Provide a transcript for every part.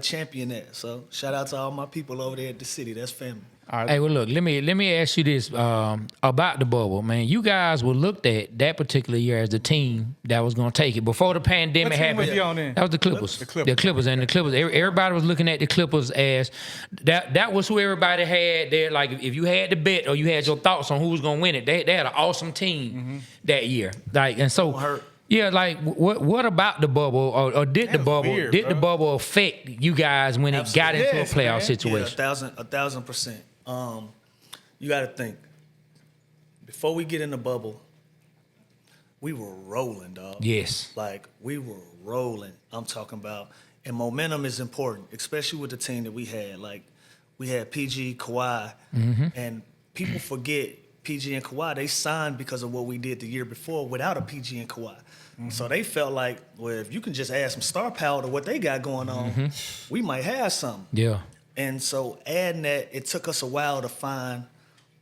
champion that. So shout out to all my people over there at the city. That's family. All right. Hey, well, look, let me ask you this about the bubble, man. You guys were looked at that particular year as the team that was going to take it before the pandemic What team happened. was you on then? That was the Clippers. The Clippers. The Clippers and the Clippers. Everybody was looking at the Clippers as that was who everybody had there. Like if you had the bet or you had your thoughts on who was going to win it, they had an awesome team that year. Like and so. Don't hurt. Yeah, like what about the bubble, or did the bubble weird, did the bro. bubble affect you guys when it got into Yes, a playoff man. situation? Yeah, 1,000%. You got to think. Before we get in the bubble, we were rolling, dog. Yes. Like, we were rolling. I'm talking about. And momentum is important, especially with the team that we had. Like, we had PG, Kawhi, and people forget PG and Kawhi, they signed because of what we did the year before without a PG and Kawhi. So they felt like, well, if you can just add some star power to what they got going on, we might have something. Yeah. And so adding that, it took us a while to find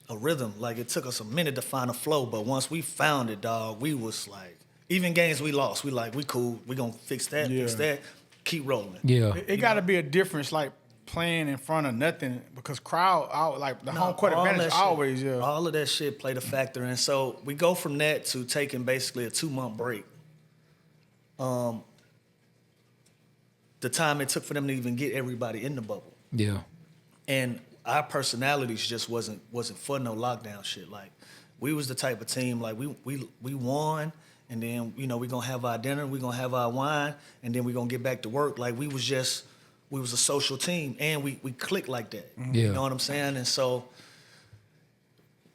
a rhythm. Like, it took us a minute to find a flow. But once we found it, dog, we was like, even games we lost, we like, we cool. We going to fix that, fix Yeah. that, keep rolling. Yeah. It got to be a difference, like playing in front of nothing, because crowd out, like the home court all advantage that shit- always. Yeah. All of that shit played a factor. And so we go from that to taking basically a 2-month break. The time it took for them to even get everybody in the bubble. Yeah. And our personalities just wasn't for no lockdown shit. Like, we was the type of team, like, we won, and then, you know, we gonna have our dinner, we gonna have our wine, and then we gonna get back to work. Like, we was a social team, and we clicked like that. Yeah. You know what I'm saying? And so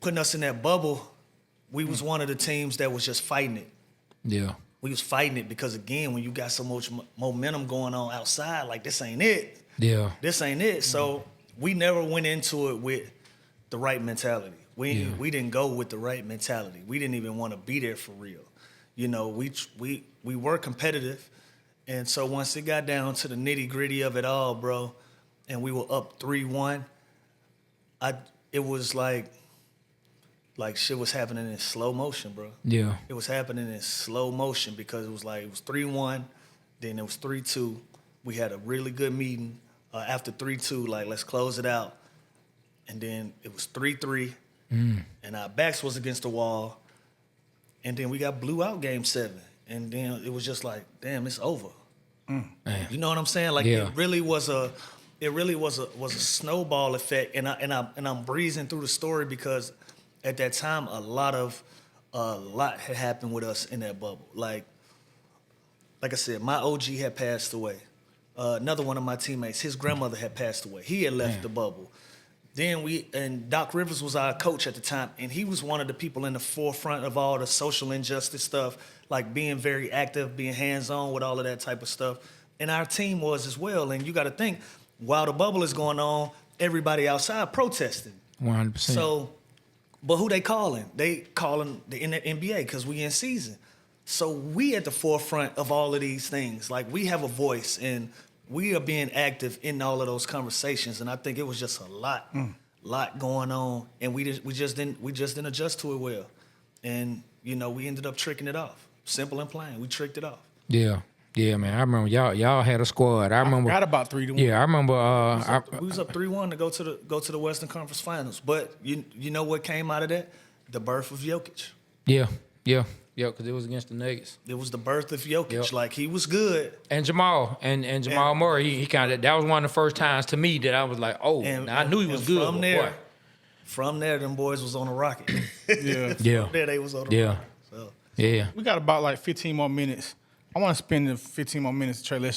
putting us in that bubble, we was one of the teams that was just fighting it. Yeah. We was fighting it because, again, when you got so much momentum going on outside, like, this ain't it. Yeah. This ain't it. So we never went into it with the right mentality. We didn't go with the right mentality. We didn't even want to be there for real. You know, we were competitive, and so once it got down to the nitty gritty of it all, bro, and we were up 3-1, it was like shit was happening in slow motion, bro. Yeah. It was happening in slow motion because it was 3-1, then it was 3-2. We had a really good meeting after 3-2, like, let's close it out. And then it was 3-3, and our backs was against the wall. And then we got blew out game 7. And then it was just like, damn, it's over. You know what I'm saying? Like, Yeah. it really was a snowball effect. And I'm breezing through the story because at that time a lot had happened with us in that bubble. Like I said, my OG had passed away. Another one of my teammates, his grandmother had passed away. He had left the bubble. Then Doc Rivers was our coach at the time, and he was one of the people in the forefront of all the social injustice stuff, like being very active, being hands-on with all of that type of stuff. And our team was as well. And you got to think, while the bubble is going on, everybody outside protesting. 100%. So, but who they calling? They calling the NBA because we in season. So we at the forefront of all of these things. Like, we have a voice, and we are being active in all of those conversations. And I think it was just a lot going on, and we just didn't adjust to it well. And, you know, we ended up tricking it off. Simple and plain. We tricked it off. Yeah. Yeah, man. I remember y'all had a squad. I remember. Got about 3-1. Yeah, I remember. We was up 3-1 to go to the Western Conference Finals. But you know what came out of that? The birth of Jokic. Yeah, because it was against the Nuggets. It was the birth of Jokic. Yep. Like, he was good. And Jamal and Jamal Murray, he kind of, that was one of the first times to me that I was like, oh, I knew he was good. From there, them boys was on a rocket. Yeah. Yeah. From there, they was on a rocket. So. Yeah. We got about like 15 more minutes. I want to spend the 15 more minutes, Trey, let you